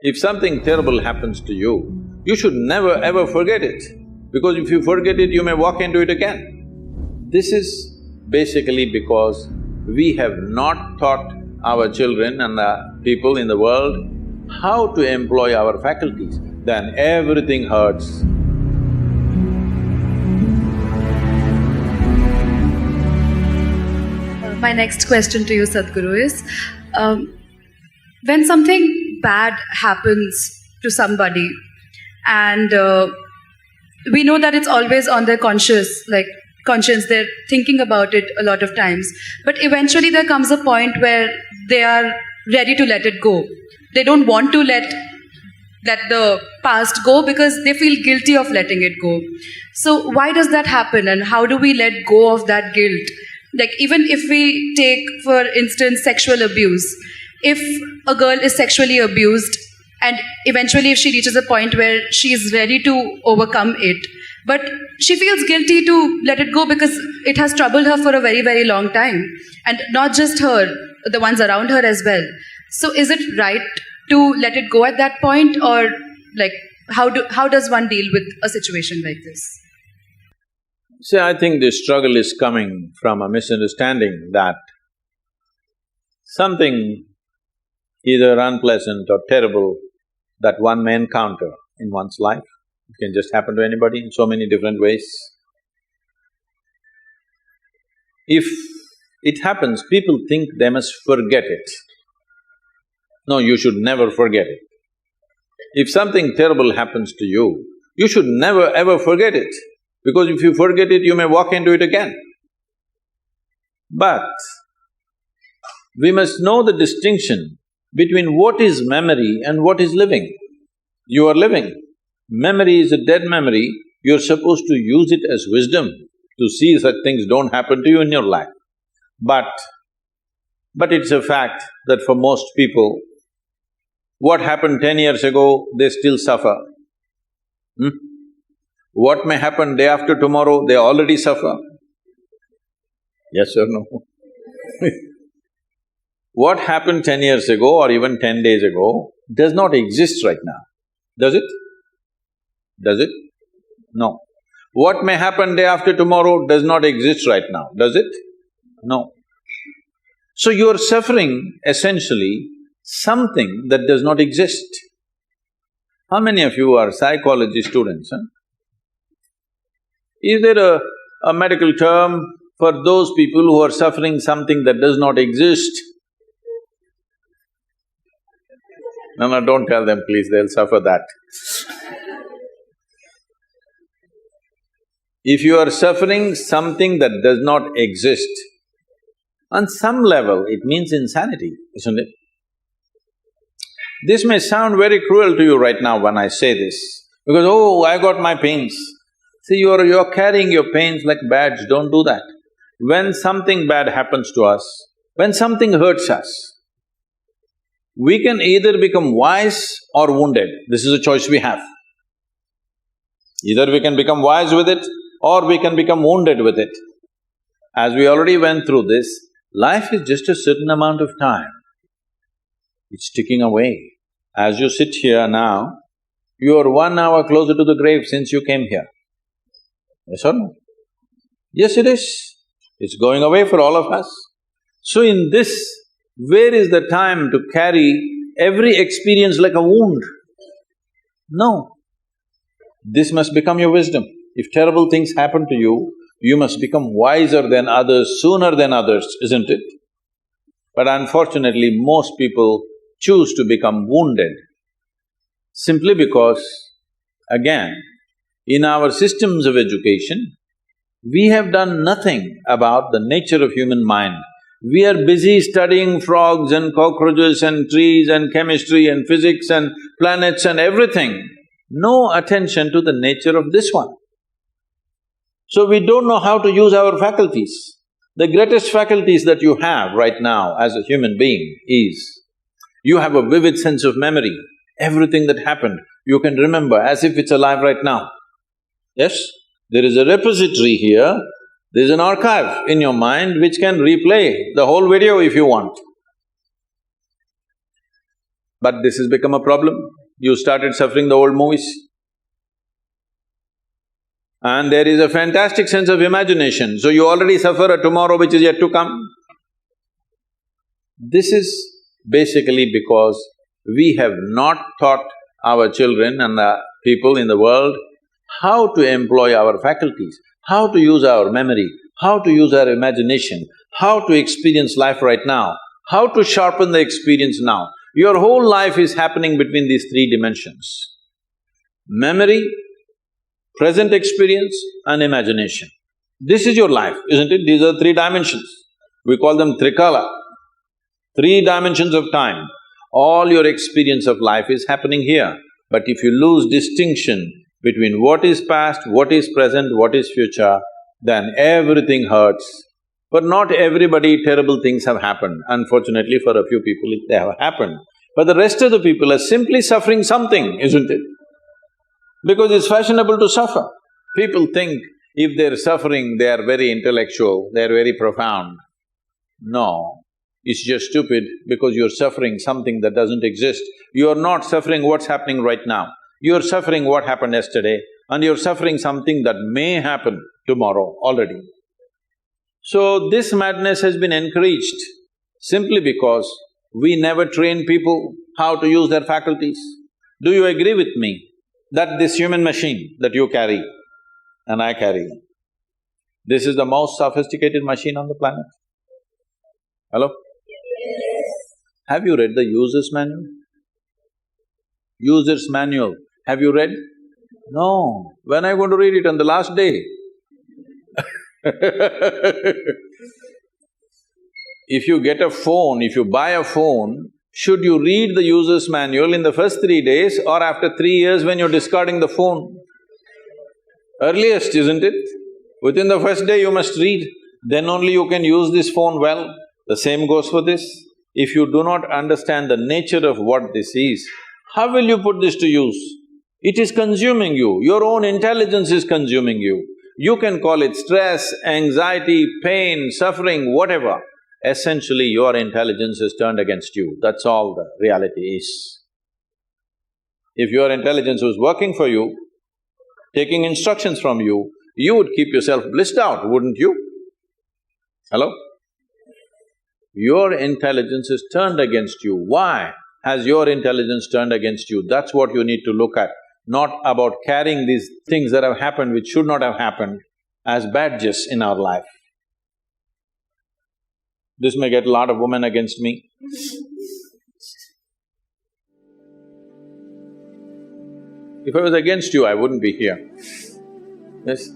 If something terrible happens to you, you should never ever forget it, because if you forget it, you may walk into it again. This is basically because we have not taught our children and the people in the world how to employ our faculties, then everything hurts. My next question to you, Sadhguru, is when something bad happens to somebody and we know that it's always on their conscience, they're thinking about it a lot of times, but eventually there comes a point where they are ready to let it go. They don't want to let the past go because they feel guilty of letting it go. So why does that happen, and how do we let go of that guilt? Like, even if we take, for instance, sexual abuse, if a girl is sexually abused and eventually if she reaches a point where she is ready to overcome it, but she feels guilty to let it go because it has troubled her for a very, very long time, and not just her, the ones around her as well. So is it right to let it go at that point, or how does one deal with a situation like this? See, I think this struggle is coming from a misunderstanding that something either unpleasant or terrible that one may encounter in one's life, it can just happen to anybody in so many different ways. If it happens, people think they must forget it. No, you should never forget it. If something terrible happens to you, you should never ever forget it, because if you forget it, you may walk into it again. But we must know the distinction between what is memory and what is living. You are living. Memory is a dead memory, you're supposed to use it as wisdom to see such things don't happen to you in your life. But it's a fact that for most people, what happened 10 years ago, they still suffer. What may happen day after tomorrow, they already suffer. Yes or no? What happened 10 years ago or even 10 days ago does not exist right now, does it? Does it? No. What may happen day after tomorrow does not exist right now, does it? No. So you are suffering essentially something that does not exist. How many of you are psychology students, huh? Is there a medical term for those people who are suffering something that does not exist? No, don't tell them please, they'll suffer that. If you are suffering something that does not exist, on some level it means insanity, isn't it? This may sound very cruel to you right now when I say this, because, oh, I got my pains. See, you're carrying your pains like badge, don't do that. When something bad happens to us, when something hurts us, we can either become wise or wounded. This is a choice we have. Either we can become wise with it or we can become wounded with it. As we already went through this, life is just a certain amount of time. It's ticking away. As you sit here now, you are 1 hour closer to the grave since you came here. Yes or no? Yes, it is. It's going away for all of us. So in this, where is the time to carry every experience like a wound? No. This must become your wisdom. If terrible things happen to you, you must become wiser than others, sooner than others, isn't it? But unfortunately, most people choose to become wounded simply because, again, in our systems of education, we have done nothing about the nature of human mind. We are busy studying frogs and cockroaches and trees and chemistry and physics and planets and everything. No attention to the nature of this one. So we don't know how to use our faculties. The greatest faculties that you have right now as a human being is, you have a vivid sense of memory. Everything that happened, you can remember as if it's alive right now. Yes? There is a repository here, there's an archive in your mind which can replay the whole video if you want. But this has become a problem. You started suffering the old movies. And there is a fantastic sense of imagination, so you already suffer a tomorrow which is yet to come. This is basically because we have not taught our children and the people in the world how to employ our faculties, how to use our memory, how to use our imagination, how to experience life right now, how to sharpen the experience now. Your whole life is happening between these three dimensions: memory, present experience and imagination. This is your life, isn't it? These are three dimensions. We call them trikala, three dimensions of time. All your experience of life is happening here. But if you lose distinction between what is past, what is present, what is future, then everything hurts. For not everybody terrible things have happened. Unfortunately, for a few people they have happened. But the rest of the people are simply suffering something, isn't it? Because it's fashionable to suffer. People think if they're suffering, they are very intellectual, they're very profound. No, it's just stupid because you're suffering something that doesn't exist. You're not suffering what's happening right now. You're suffering what happened yesterday and you're suffering something that may happen tomorrow already. So this madness has been encouraged simply because we never train people how to use their faculties. Do you agree with me that this human machine that you carry and I carry, this is the most sophisticated machine on the planet? Hello? Have you read the user's manual? User's manual, have you read? No. When are you going to read it? On the last day? If you get a phone, if you buy a phone, should you read the user's manual in the first 3 days or after 3 years when you're discarding the phone? Earliest, isn't it? Within the first day you must read, then only you can use this phone well. The same goes for this. If you do not understand the nature of what this is, how will you put this to use? It is consuming you, your own intelligence is consuming you. You can call it stress, anxiety, pain, suffering, whatever. Essentially, your intelligence is turned against you, that's all the reality is. If your intelligence was working for you, taking instructions from you, you would keep yourself blissed out, wouldn't you? Hello? Your intelligence is turned against you. Why has your intelligence turned against you? That's what you need to look at, not about carrying these things that have happened which should not have happened as badges in our life. This may get a lot of women against me. If I was against you, I wouldn't be here. Yes?